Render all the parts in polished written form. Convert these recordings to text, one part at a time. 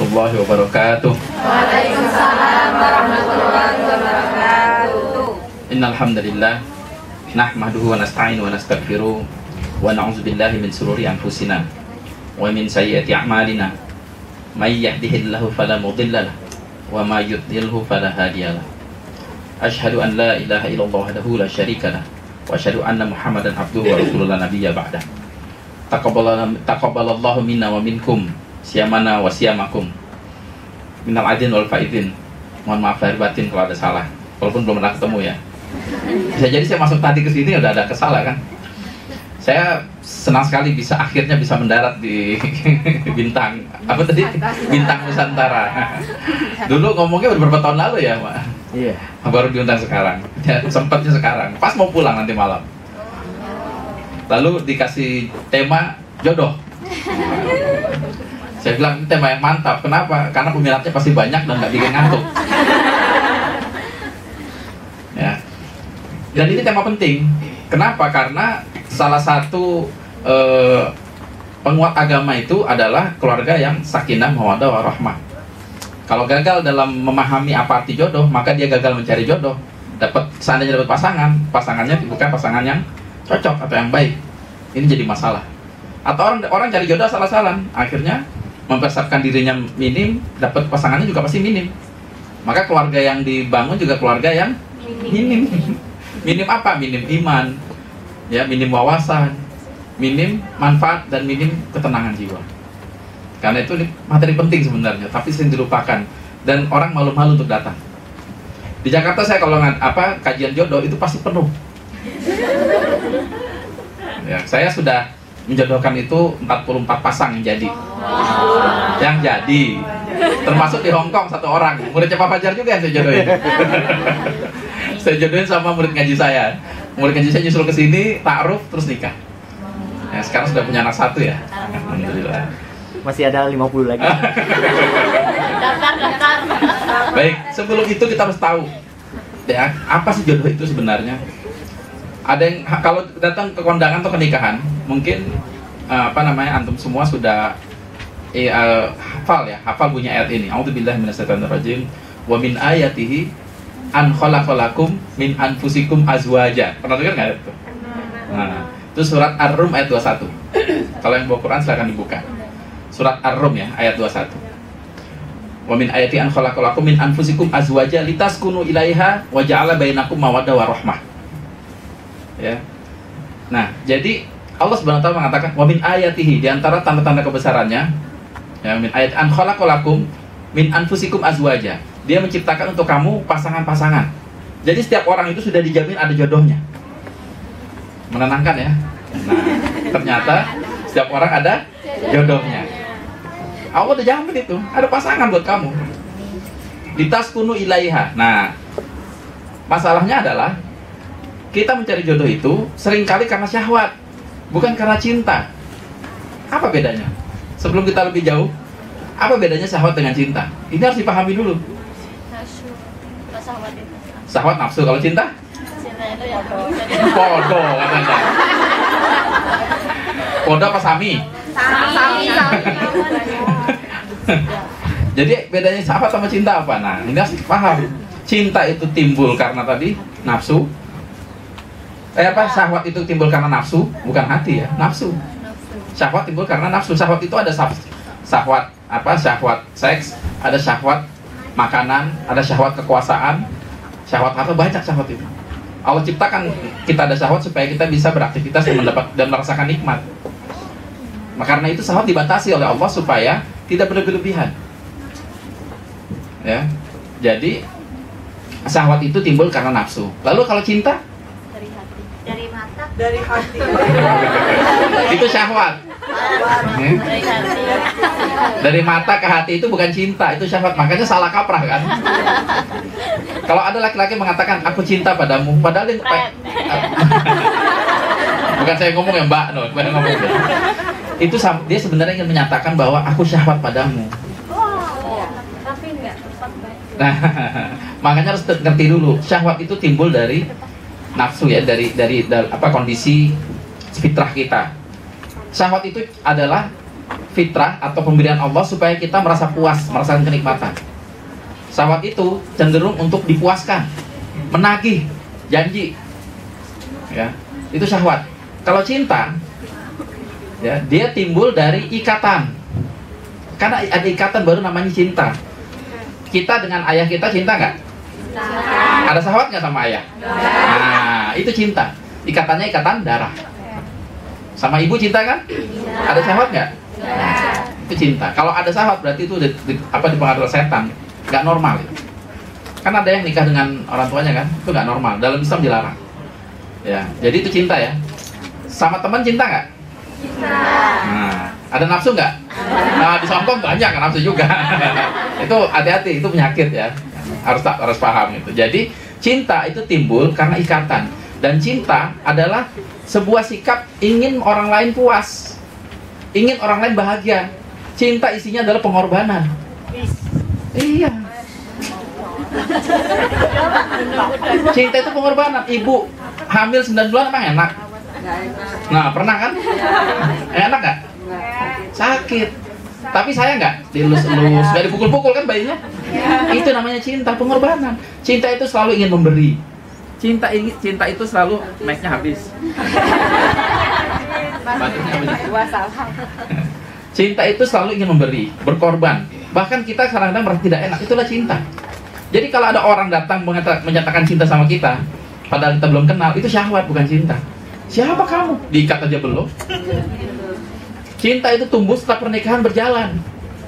warahmatullahi wabarakatuh. Waalaikumsalam warahmatullahi wabarakatuh. Innal hamdalillah nahmaduhu wa nasta'inu wa nastaghfiruh wa na'udzu billahi min shururi anfusina wa min sayyiati a'malina. May yahdihillahu fala mudilla lahu wa may yudlilhu fala hadiya lahu. Asyhadu an la ilaha illallah wahdahu la syarika lahu wa asyhadu anna Muhammadan abduhu wa rasuluhu la nabiyya ba'dah. Taqabbalallahu minna wa minkum siyamana wa siyamakum minal adin wal faidin. Mohon maaf lahir batin kalau ada salah, walaupun belum pernah ketemu ya. Bisa jadi saya masuk tadi ke sini udah ada kesalahan kan. Saya senang sekali akhirnya bisa mendarat di bintang apa tadi, bintang Nusantara. Dulu ngomongnya udah beberapa tahun lalu ya, Pak. Iya. Baru diundang sekarang. Ya, sempatnya sekarang. Pas mau pulang nanti malam. Lalu dikasih tema jodoh. Saya bilang ini tema yang mantap. Kenapa? Karena peminatnya pasti banyak dan nggak bikin ngantuk. Ya. Dan ini tema penting. Kenapa? Karena salah satu penguat agama itu adalah keluarga yang sakinah, mawaddah, warahmah. Kalau gagal dalam memahami apa arti jodoh, maka dia gagal mencari jodoh. Seandainya dapat pasangannya bukan pasangan yang cocok atau yang baik. Ini jadi masalah. Atau orang cari jodoh salah-salah, akhirnya mempersiapkan dirinya minim, dapat pasangannya juga pasti minim. Maka keluarga yang dibangun juga keluarga yang minim. Minim apa? Minim iman, ya, minim wawasan, minim manfaat, dan minim ketenangan jiwa. Karena itu materi penting sebenarnya, tapi sering dilupakan dan orang malu-malu untuk datang. Di Jakarta saya kalau kajian jodoh itu pasti penuh. Ya, saya sudah menjodohkan itu 44 pasang yang jadi. Yang jadi. Termasuk di Hong Kong 1 orang. Muridnya Pak Fajar juga yang saya jodohin. Saya jodohin sama murid ngaji saya. Murid ngaji saya nyusul ke sini, ta'aruf, terus nikah. Ya, sekarang sudah punya anak 1 ya. Alhamdulillah. Masih ada 50 lagi. Daftar. Baik, sebelum itu kita harus tahu ya, apa sih jodoh itu sebenarnya? Ada yang kalau datang ke kondangan atau pernikahan, mungkin antum semua sudah hafal bunyi ayat ini. A'udzubillahi minasyaitonirrajim. Wa min ayatihi an khalaqalakum min anfusikum azwaja. Pernah dengar nggak itu? Nah, itu surat Ar-Rum ayat 21. Kalau yang bawa Quran silakan dibuka. Surat Ar-Rum ya, ayat 21. Wa min ayati an khalaqalakum min anfusikum azwaja litaskunu ilaiha wa ja'ala bainakum mawaddah wa rahmah. Ya. Nah, jadi Allah Subhanahu wa taala mengatakan wa min ayatihi, di antara tanda-tanda kebesarannya, ya, min ayati an khalaqalakum min anfusikum azwaja. Dia menciptakan untuk kamu pasangan-pasangan. Jadi setiap orang itu sudah dijamin ada jodohnya. Menenangkan ya. Nah, ternyata setiap orang ada jodohnya. Allah udah jamin itu, ada pasangan buat kamu. Litaskunu ilaiha. Nah, masalahnya adalah kita mencari jodoh itu seringkali karena syahwat, bukan karena cinta. Apa bedanya? Sebelum kita lebih jauh, apa bedanya syahwat dengan cinta? Ini harus dipahami dulu. Nafsu. Syahwat itu. Syahwat nafsu, kalau cinta? Cinta itu ya Podo katanya. Podo apa sami? Sami. Jadi bedanya syahwat sama cinta apa? Nah, ini harus paham. Cinta itu timbul karena tadi nafsu. Syahwat itu timbul karena nafsu, bukan hati ya, nafsu. Syahwat timbul karena nafsu. Syahwat itu ada syahwat syahwat seks, ada syahwat makanan, ada syahwat kekuasaan, syahwat harta, banyak syahwat itu. Allah ciptakan kita ada syahwat supaya kita bisa beraktivitas dan merasakan nikmat. Karena itu syahwat dibatasi oleh Allah supaya tidak berlebihan. Ya. Jadi syahwat itu timbul karena nafsu. Lalu kalau cinta? Dari hati. Dari mata. Dari hati. Itu syahwat. Dari hati. Dari mata ke hati itu bukan cinta, itu syahwat. Makanya salah kaprah kan. Kalau ada laki-laki mengatakan aku cinta padamu, padahal dia bukan saya ngomong ya Mbak, no, bukan ngomong ya. Itu dia sebenarnya ingin menyatakan bahwa aku syahwat padamu. Tapi enggak tepat baik. Nah, makanya harus ngerti dulu, syahwat itu timbul dari nafsu ya, dari kondisi fitrah kita. Syahwat itu adalah fitrah atau pemberian Allah supaya kita merasa puas, merasakan kenikmatan. Syahwat itu cenderung untuk dipuaskan, menagih janji, ya, itu syahwat. Kalau cinta, ya, dia timbul dari ikatan, karena ada ikatan baru namanya cinta. Kita dengan ayah kita cinta nggak? Ada syahwat nggak sama ayah? Nah, itu cinta. Ikatannya ikatan darah. Sama ibu cinta kan? Ada syahwat nggak? Itu cinta. Kalau ada syahwat berarti itu dipengaruhi setan, nggak normal. Kan ada yang nikah dengan orang tuanya kan? Itu nggak normal. Dalam Islam dilarang. Ya, jadi itu cinta ya. Sama teman cinta nggak? Nah, ada nafsu nggak? Nah, di Hongkong banyak kan nafsu juga. Itu hati-hati, itu penyakit ya. Harus paham itu. Jadi cinta itu timbul karena ikatan, dan cinta adalah sebuah sikap ingin orang lain puas, ingin orang lain bahagia. Cinta isinya adalah pengorbanan. Iya. Cinta itu pengorbanan. Ibu hamil 9 bulan emang enak? Nah, pernah kan? Enak nggak? Sakit. Tapi saya nggak dilus-elus, nggak dipukul-pukul kan bayinya? Itu namanya cinta, pengorbanan. Cinta itu selalu ingin memberi. Cinta itu selalu mic-nya habis. Baterainya habis. Cinta itu selalu ingin memberi, berkorban. Bahkan kita kadang-kadang merasa tidak enak, itulah cinta. Jadi kalau ada orang datang menyatakan cinta sama kita, padahal kita belum kenal, itu syahwat bukan cinta. Siapa kamu? Diikat aja belum. Cinta itu tumbuh setelah pernikahan berjalan.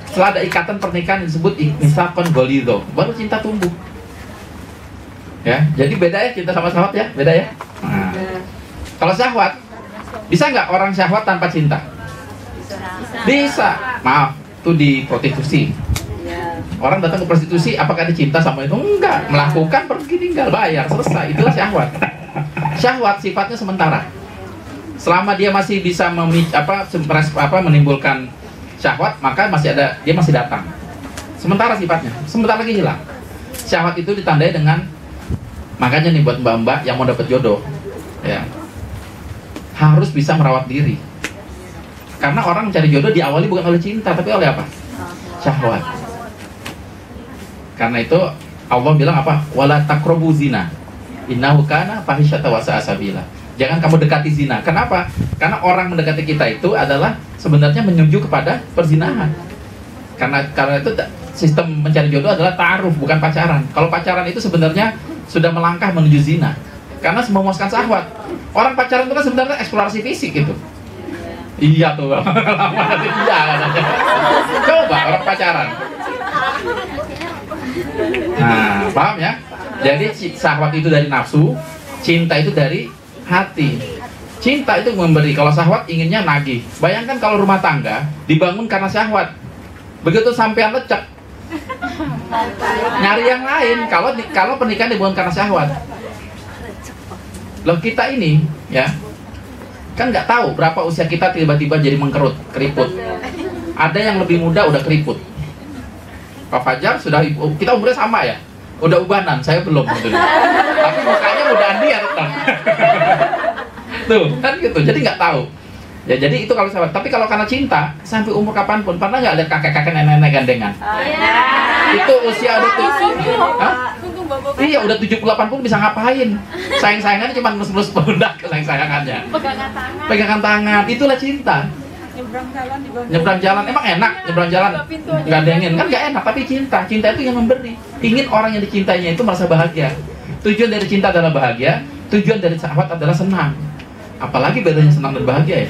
Setelah ada ikatan pernikahan yang disebut misakon golido, baru cinta tumbuh. Ya, jadi beda ya cinta sama syahwat ya, beda ya. Nah, kalau syahwat, bisa nggak orang syahwat tanpa cinta? Bisa. Maaf, itu di prostitusi. Orang datang ke prostitusi, apakah ada cinta sama itu? Enggak. Melakukan, pergi, tinggal, bayar, selesai. Itulah syahwat. Syahwat sifatnya sementara. Selama dia masih bisa menimbulkan syahwat, maka dia masih datang. Sementara sifatnya, sebentar lagi hilang. Syahwat itu ditandai dengan, makanya nih buat mbak-mbak yang mau dapat jodoh, ya, harus bisa merawat diri. Karena orang mencari jodoh diawali bukan oleh cinta, tapi oleh apa? Syahwat. Karena itu Allah bilang apa? Wala taqrabu zina. Innahu kana fahisyata wa sa'a sabila. Jangan kamu dekati zina. Kenapa? Karena orang mendekati kita itu adalah sebenarnya menuju kepada perzinahan. Karena itu sistem mencari jodoh adalah ta'aruf, bukan pacaran. Kalau pacaran itu sebenarnya sudah melangkah menuju zina. Karena memuaskan syahwat. Orang pacaran itu kan sebenarnya eksplorasi fisik gitu. Iya tuh. Iya katanya. Coba orang pacaran. Nah, paham ya? Jadi syahwat itu dari nafsu, cinta itu dari hati. Cinta itu memberi, kalau syahwat inginnya nagih. Bayangkan kalau rumah tangga dibangun karena syahwat, begitu sampean lecek, nyari yang lain. Kalau pernikahan dibangun karena syahwat, loh kita ini ya kan nggak tahu berapa usia kita tiba-tiba jadi keriput. Ada yang lebih muda udah keriput. Pak Fajar sudah, kita umurnya sama ya, udah ubanan, saya belum gitu. Tapi mukanya mudaan dia tetap. Tuh kan gitu, jadi nggak tahu ya. Jadi itu kalau sahabat. Tapi kalau karena cinta sampai umur kapanpun, pernah nggak lihat kakek-kakek nenek-nenek gandengan? Itu usia udah iya udah 70-80 pun bisa ngapain? Sayang-sayangannya cuma ngelus-ngelus pundak, sayang-sayangannya. Pegangan tangan, itulah cinta. Nyebrang jalan emang enak, nyebrang jalan gandengin kan nggak enak, tapi cinta itu yang memberi, ingin orang yang dicintainya itu merasa bahagia. Tujuan dari cinta adalah bahagia, tujuan dari syahwat adalah senang. Apalagi bedanya senang dan bahagia ya?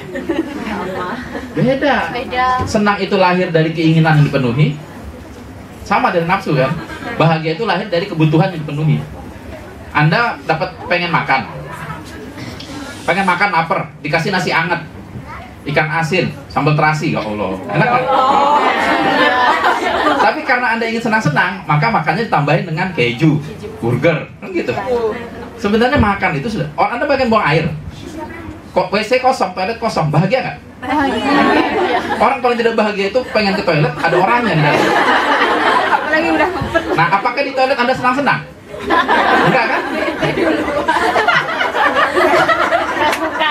Beda. Senang itu lahir dari keinginan yang dipenuhi, sama dari nafsu kan. Bahagia itu lahir dari kebutuhan yang dipenuhi. Anda dapat pengen makan lapar, dikasih nasi anget, ikan asin, sambal terasi, ya Allah, enak kan? Tapi karena Anda ingin senang-senang, maka makannya ditambahin dengan keju, burger, kan gitu. Sebenarnya makan itu sudah, Anda pengen buang air, kok WC kosong, toilet kosong, bahagia nggak? Orang paling tidak bahagia itu pengen ke toilet, ada orangnya di dalam. Apalagi udah ngumpet. Nah, apakah di toilet Anda senang-senang? Enggak kan?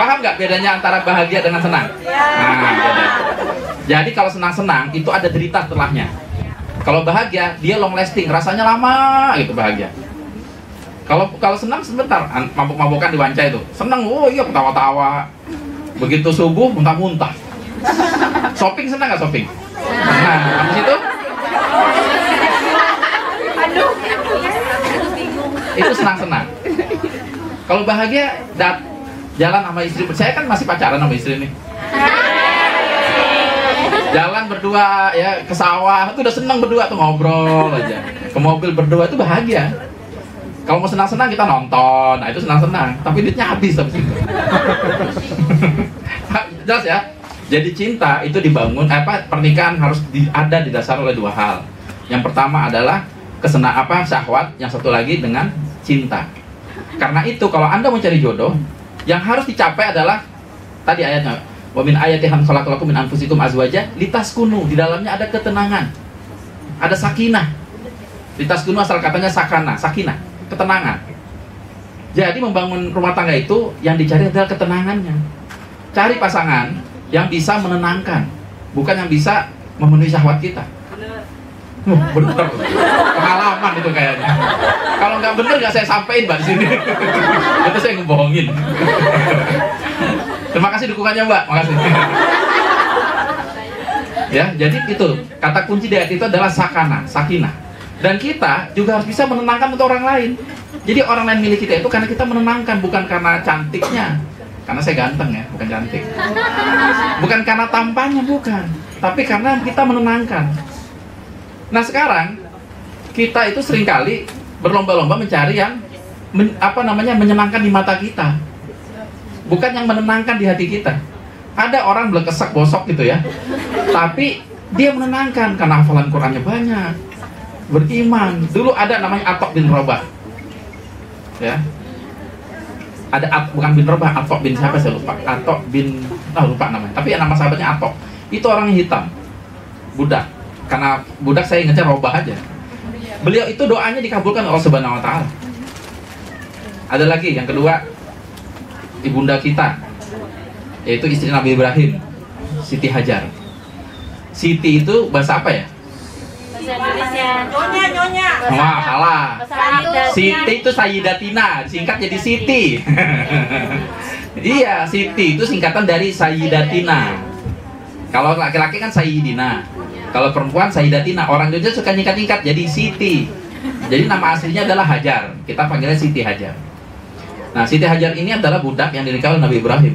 Paham nggak bedanya antara bahagia dengan senang? Nah, beda. Jadi kalau senang-senang itu ada derita setelahnya. Kalau bahagia dia long lasting, rasanya lama gitu bahagia. Kalau senang sebentar, mabuk-mabukan di Wanca itu. Senang, oh iya ketawa-tawa. Begitu subuh muntah-muntah. Shopping senang nggak shopping? Nah, habis itu itu senang-senang. Kalau bahagia jalan sama istri, saya kan masih pacaran sama istri nih. Jalan berdua ya ke sawah, itu udah senang berdua tuh ngobrol aja. Ke mobil berdua itu bahagia. Kalau mau senang-senang kita nonton, nah itu senang-senang. Tapi duitnya habis habis itu. Jelas ya. Jadi cinta itu dibangun, pernikahan harus ada didasari oleh dua hal. Yang pertama adalah syahwat, yang satu lagi dengan cinta. Karena itu kalau Anda mau cari jodoh, yang harus dicapai adalah tadi ayatnya, wa min ayatihan khalaqalakum min anfusikum azwaja litaskunu, di dalamnya ada ketenangan, ada sakinah. Litaskunu asal katanya sakinah, ketenangan. Jadi membangun rumah tangga itu yang dicari adalah ketenangannya. Cari pasangan yang bisa menenangkan, bukan yang bisa memenuhi syahwat kita. Bener, pengalaman itu kayaknya. Kalau nggak bener nggak saya sampein Mbak di sini. Itu saya ngebohongin. Terima kasih dukungannya Mbak, makasih. Ya, jadi itu kata kunci di ayat itu adalah sakinah. Dan kita juga harus bisa menenangkan untuk orang lain. Jadi orang lain milik kita itu karena kita menenangkan, bukan karena cantiknya. Karena saya ganteng ya, bukan cantik. Bukan karena tampannya, bukan. Tapi karena kita menenangkan. Nah sekarang kita itu seringkali berlomba-lomba mencari yang menyenangkan di mata kita, bukan yang menenangkan di hati kita. Ada orang blekesak bosok gitu ya, tapi dia menenangkan karena hafalan Qurannya banyak, beriman. Dulu ada namanya Atok bin Robah, ya. Ada bukan bin Robah, Atok bin siapa saya lupa. Atok bin lupa namanya. Tapi nama sahabatnya Atok. Itu orang yang hitam, budak. Karena budak saya ingatnya Robah aja. Beliau itu doanya dikabulkan oleh Allah Subhanahu Wa Taala. Ada lagi yang kedua, ibunda kita, yaitu istri Nabi Ibrahim, Siti Hajar. Siti itu bahasa apa ya? Bahasa Indonesia. Nyonya. Wah, salah. Sayyidatina. Siti itu Sayyidatina, disingkat jadi Siti. Iya, Siti itu singkatan dari Sayyidatina. Kalau laki-laki kan Sayyidina, kalau perempuan Sayyidatina. Orang Indonesia suka nyingkat-nyingkat jadi Siti. Jadi nama aslinya adalah Hajar. Kita panggilnya Siti Hajar. Nah, Siti Hajar ini adalah budak yang dinikahi oleh Nabi Ibrahim.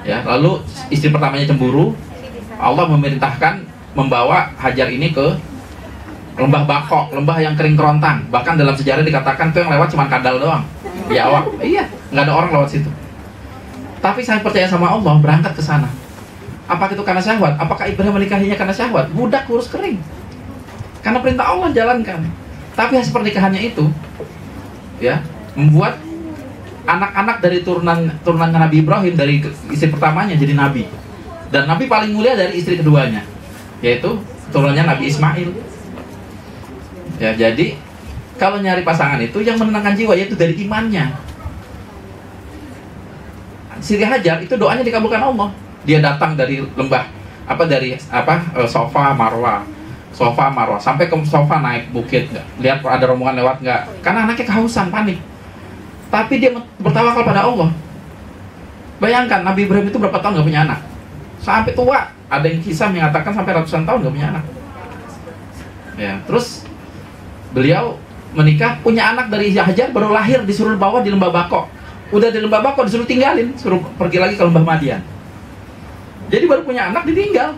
Ya, lalu istri pertamanya cemburu. Allah memerintahkan membawa Hajar ini ke lembah Bakok, lembah yang kering kerontang. Bahkan dalam sejarah dikatakan tuh yang lewat cuma kadal doang. Ya awak. Iya, nggak ada orang lewat situ. Tapi saya percaya sama Allah, berangkat ke sana. Apakah itu karena syahwat? Apakah Ibrahim menikahinya karena syahwat? Budak kurus kering. Karena perintah Allah jalankan. Tapi hasil pernikahannya itu, ya, membuat anak-anak dari turunan Nabi Ibrahim, dari istri pertamanya jadi nabi. Dan nabi paling mulia dari istri keduanya, yaitu turunannya Nabi Ismail. Ya, jadi kalau nyari pasangan itu yang menenangkan jiwa, yaitu dari imannya. Siti Hajar itu doanya dikabulkan Allah. Dia datang dari lembah Sofa Marwah sampai ke Sofa, naik bukit, lihat ada rombongan lewat nggak, karena anaknya kehausan, panik. Tapi dia bertawakal pada Allah. Bayangkan Nabi Ibrahim itu berapa tahun nggak punya anak, sampai tua. Ada yang kisah mengatakan sampai ratusan tahun nggak punya anak. Ya, terus beliau menikah, punya anak dari Hajar, baru lahir disuruh bawa di lembah Bakok. Udah di lembah Bakok disuruh tinggalin, suruh pergi lagi ke lembah Madian. Jadi baru punya anak ditinggal.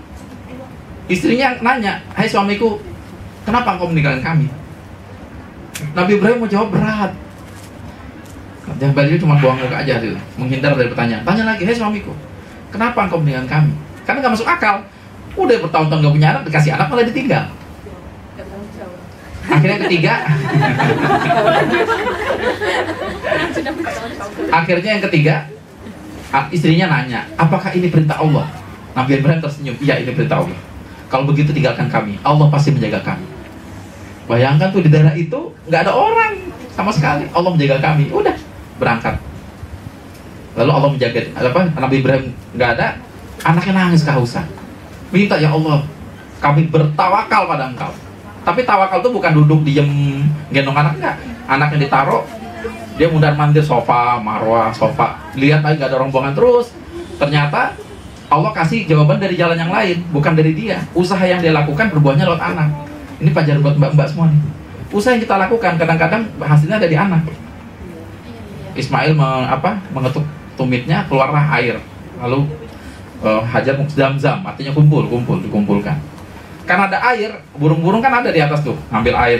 Istrinya nanya, "Hai suamiku, kenapa engkau meninggalkan kami?" Nabi Ibrahim mau jawab berat. Jangan balik cuma buang muka aja tuh, menghindar dari pertanyaan. Tanya lagi, "Hai suamiku, kenapa engkau meninggalkan kami?" Karena nggak masuk akal. Udah bertahun-tahun nggak punya anak, dikasih anak malah ditinggal. Akhirnya yang ketiga, istrinya nanya, "Apakah ini perintah Allah?" Nabi Ibrahim tersenyum, "Iya, ini perintah Allah. Kalau begitu tinggalkan kami, Allah pasti menjaga kami." Bayangkan tuh di daerah itu nggak ada orang sama sekali, Allah menjaga kami. Udah berangkat. Lalu Allah menjaga, Nabi Ibrahim nggak ada, anaknya nangis kehausan. Minta, ya Allah, kami bertawakal pada Engkau. Tapi tawakal itu bukan duduk diem gendong anak, enggak. Anaknya ditaruh, dia mundar mandir sofa, marwah, sofa. Lihat lagi nggak ada rombongan terus. Ternyata Allah kasih jawaban dari jalan yang lain, bukan dari dia. Usaha yang dia lakukan berbuahnya lewat anak. Ini pelajaran buat mbak-mbak semua nih. Usaha yang kita lakukan kadang-kadang hasilnya ada di anak. Ismail mengetuk tumitnya, keluarlah air. Lalu Hajar Zam-Zam, artinya dikumpulkan. Karena ada air, burung-burung kan ada di atas tuh, ngambil air.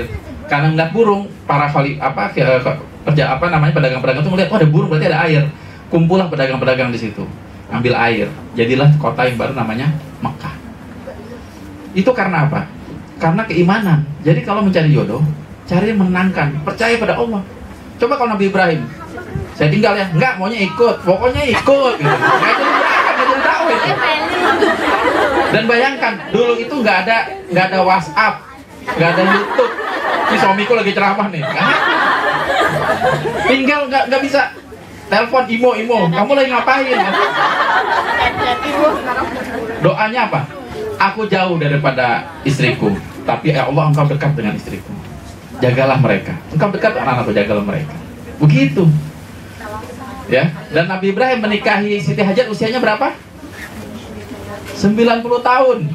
Karena ngeliat burung, para pedagang-pedagang tuh melihat, oh ada burung berarti ada air. Kumpullah pedagang-pedagang di situ, ambil air. Jadilah kota yang baru namanya Mekah. Itu karena apa? Karena keimanan. Jadi kalau mencari jodoh, cari yang menenangkan, percaya pada Allah. Coba kalau Nabi Ibrahim, saya tinggal ya, enggak, maunya ikut, pokoknya ikut gitu. Nggak jadi berangkat, nggak jadi tahu itu. Dan bayangkan, dulu itu nggak ada WhatsApp, nggak ada YouTube. Ini suamiku lagi ceramah nih, tinggal nggak bisa telepon imo, kamu lagi ngapain? Doanya apa? Aku jauh daripada istriku, tapi ya Allah, Engkau dekat dengan istriku. Jagalah mereka. Engkau dekat anak-anakku, jagalah mereka. Begitu. Ya, dan Nabi Ibrahim menikahi Siti Hajar usianya berapa? 90 tahun.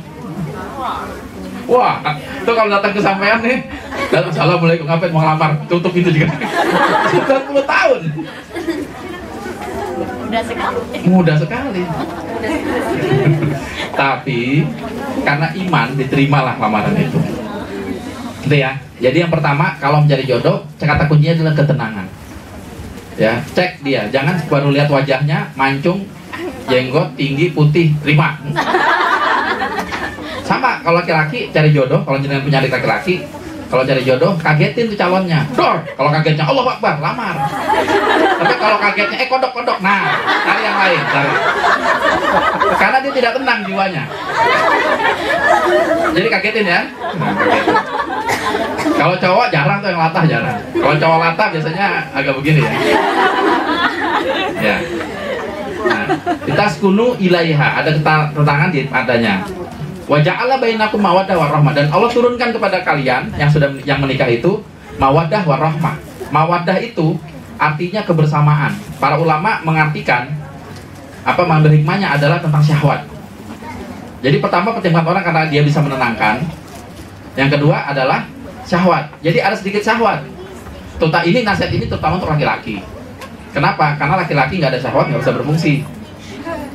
Wah, itu kalau datang ke sampean nih, dan assalamualaikum, ngapain mau ngelamar, tutup itu juga. 90 tahun. Mudah sekali. Tapi karena iman diterimalah lamaran itu. Gitu ya. Jadi yang pertama, kalau mencari jodoh, kata kuncinya adalah ketenangan. Ya, cek dia, jangan baru lihat wajahnya, mancung, jenggot, tinggi, putih, terima. Sama kalau laki-laki cari jodoh, kalau jenengan punya adik laki-laki, kalau cari jodoh, kagetin tuh calonnya. Dor, kalau kagetnya Allah Akbar, lamar. Tapi kalau kagetnya kodok, nah, cari yang lain, cari. Karena dia tidak tenang jiwanya. Jadi kagetin ya. Nah, kagetin. Kalau cowok jarang tuh yang latah, jarang. Kalau cowok latah biasanya agak begini ya. Ya. Nah, litaskunu ilaiha, ada ketenangan di padanya. Wa ja'ala bainakum mawaddah warahmah, dan Allah turunkan kepada kalian yang menikah itu mawaddah warahmah. Mawaddah itu artinya kebersamaan. Para ulama mengartikan mengambil hikmahnya adalah tentang syahwat. Jadi pertama pertimbangan orang karena dia bisa menenangkan. Yang kedua adalah syahwat. Jadi ada sedikit syahwat. Ini nasihat ini terutama untuk laki-laki. Kenapa? Karena laki-laki nggak ada syahwat nggak bisa berfungsi.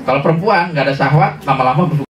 Kalau perempuan nggak ada syahwat, lama-lama berfungsi.